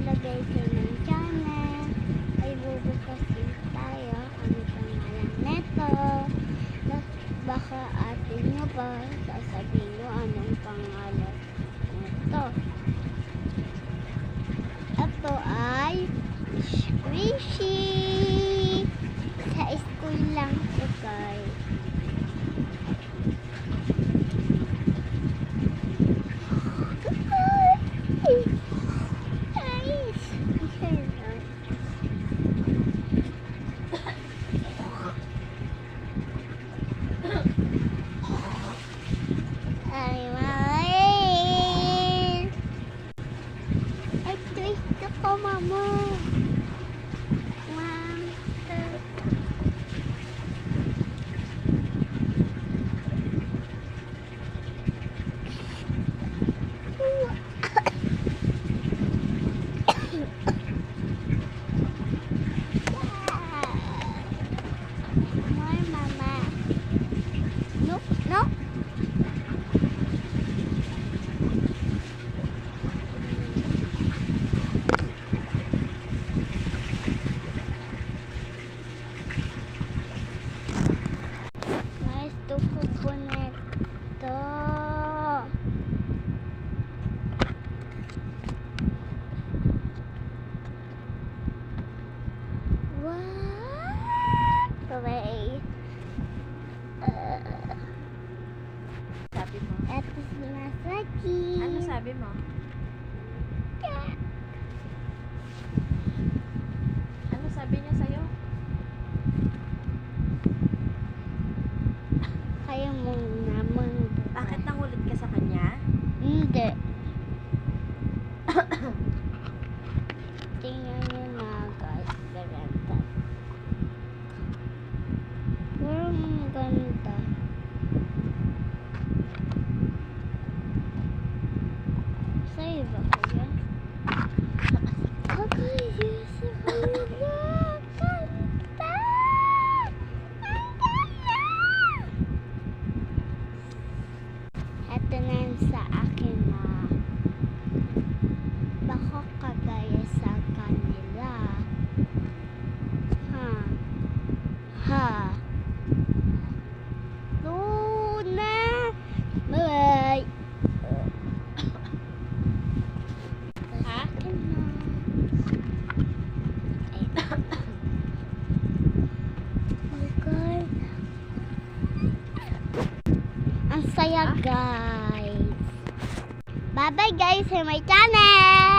guys sa ng channel. Ay bubukasin tayo. Ano pangalan neto? Baka atin nyo ba sasabihin nyo anong pangalan neto? Ito ay squishy. Sa school lang ito guys. Mama. No, no. Sabi mo? Ito si Masaki. Ano sabi mo? Ano sabi niya sa'yo? Kaya mo naman. Bakit nangulit ka sa kanya? Hindi. Tingnan nyo na guys. Ganda. Parang ganda. Sa'yo ba kaya? Kaka-useful na. Ganda! Ang ganda! Ito na yun sa akin na baka kagaya sa kanila. Ha? Ha? Luna! Bye! Ha? Akin na. Ay. Oh God. Ang saya guys. Bye bye guys sa my channel.